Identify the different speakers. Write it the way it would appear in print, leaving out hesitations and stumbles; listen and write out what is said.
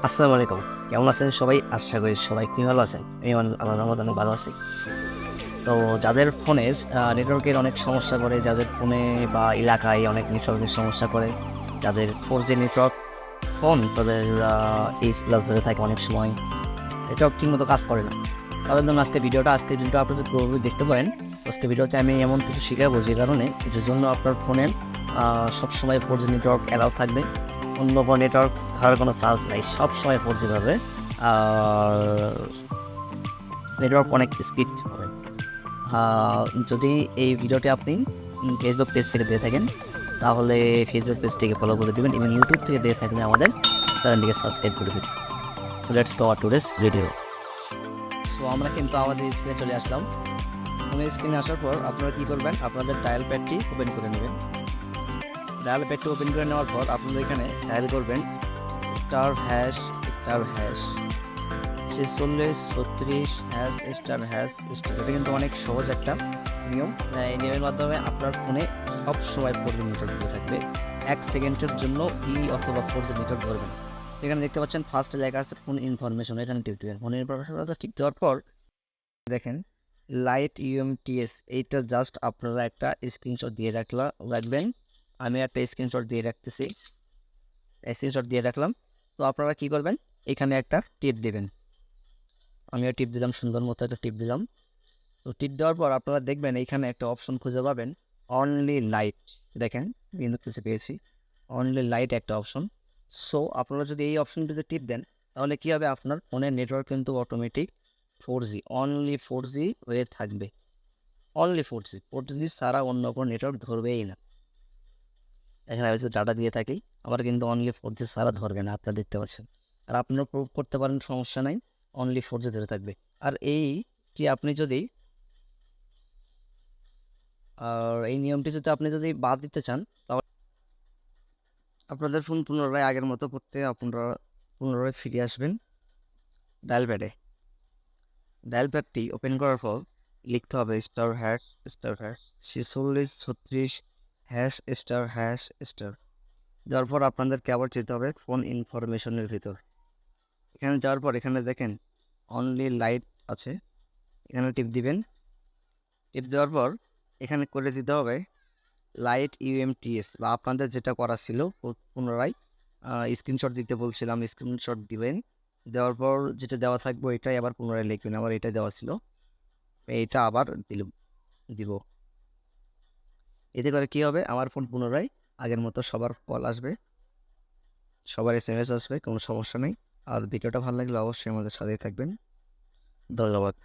Speaker 1: আসসালামু আলাইকুম। কেমন আছেন সবাই? আশা করি সবাই খুবই ভালো আছেন। আমি আল্লাহর রহমতে অনেক ভালো আছি। তো যাদের ফোনের নেটওয়ার্কের অনেক সমস্যা করে, যাদের ফোনে বা এলাকায় অনেক নেটওয়ার্কের সমস্যা করে, যাদের 4G নেটওয়ার্ক ফোন তাদের এইচ প্লাস ধরে থাকে অনেক সময়, নেটওয়ার্ক ঠিকমতো কাজ করে না। তাদের জন্য আজকের ভিডিওটা আপনারা পুরোপুরি দেখতে পারেন। আজকের ভিডিওতে আমি এমন কিছু শিখাবো যে কারণে যে জন্য আপনার ফোনের সবসময় 4G নেটওয়ার্ক অ্যালাউ থাকবে। অন্য কোনো নেটওয়ার্ক ধরার কোনো চান্স নাই, সবসময় 4G ধরবে। আর নেটওয়ার্ক অনেক স্পিড হবে। যদি এই ভিডিওটি আপনি ফেসবুক পেজ থেকে দিয়ে থাকেন তাহলে ফেসবুক পেজটিকে ফলো করে দেবেন এবং ইউটিউব থেকে দিয়ে থাকলে আমাদের চ্যানেলটিকে সাবস্ক্রাইব করে দেবেন। So let's go today's video. So আমরা কিন্তু আমাদের স্ক্রিনে চলে আসলাম। ফোনের স্ক্রিনে আসার পর আপনারা কী করবেন, আপনাদের ডায়াল প্যাডটি ওপেন করে নেবেন। ডায়াল প্যাডটি ওপেন করে নেওয়ার পর আপনারা এখানে ডায়াল করবেন *#***46 #*#***. এটা কিন্তু অনেক সহজ একটা নিয়ম। এই নিয়মের মাধ্যমে আপনার ফোনে সব সময় 4G নেটওয়ার্ক দিয়ে থাকবে। 1 সেকেন্ডের জন্য অথবা 4G নেটওয়ার্ক ধরবে না। এখানে দেখতে পাচ্ছেন ফার্স্টে লেখা আছে ফোন ইনফরমেশন, এখানে টিপ দেবেন। ফোন ইনফরমেশনটা টিপ দেওয়ার পর দেখেন লাইট ইউএমটিএস, এইটা জাস্ট আপনারা একটা স্ক্রিনশট দিয়ে রাখবেন। আমি একটা স্ক্রিনশট দিয়ে রাখলাম। তো আপনারা কি করবেন, এখানে একটা টিপ দেবেন। আমিও টিপ দিলাম, সুন্দর মতো একটা টিপ দিলাম। তো টিপ দেওয়ার পর আপনারা দেখবেন এইখানে একটা অপশন খুঁজে পাবেন, অনলি লাইট। দেখেন কিন্তু কিছু পেয়েছি, অনলি লাইট একটা অপশন। সো আপনারা যদি এই অপশনটিতে টিপ দেন তাহলে কী হবে, আপনার ফোনের নেটওয়ার্ক কিন্তু অটোমেটিক 4G, অনলি 4G হয়ে থাকবে। অনলি 4G ছাড়া অন্য কোনো নেটওয়ার্ক ধরবেই না। এখানে হচ্ছে ডাটা দিয়ে থাকি, আবার কিন্তু অনলি 4G ছাড়া ধরবে না, আপনারা দেখতে পাচ্ছেন। আর আপনারা প্রুভ করতে পারেন, সমস্যা নাই, অনলি 4G ধরে থাকবে। আর এইটি আপনি যদি এই নিয়মটি আপনি যদি বাদ দিতে চান তাহলে আপনাদের ফোন পুনরায় আগের মতো করতে আপনারা পুনরায় ফিরে আসবেন ডায়াল প্যাডে। ডায়াল প্যাডটি ওপেন করার পর লিখতে হবে *#***46#*#** দেওয়ার পর আপনাদেরকে আবার যেতে হবে ফোন ইনফরমেশনের ভিতর। এখানে যাওয়ার পর এখানে দেখেন অনলি লাইট আছে, এখানে টিপ দিবেন। টিপ দেওয়ার পর এখানে করে দিতে হবে লাইট ইউএমটিএস, বা আপনাদের যেটা করা ছিল পুনরায় স্ক্রিনশট দিতে বলছিলাম, স্ক্রিনশট দিলেন। দেওয়ার পর যেটা দেওয়া থাকবে এটাই আবার পুনরায় লিখবেন। আবার এটা দেওয়া ছিল, এইটা আবার দিব। এতে করে কী হবে, আমার ফোন পুনরায় আগের মতো সবার কল আসবে, সবার SMS আসবে, কোনো সমস্যা নেই। আর ভিডিওটা ভালো লাগলে অবশ্যই আমাদের সাথেই থাকবেন। ধন্যবাদ।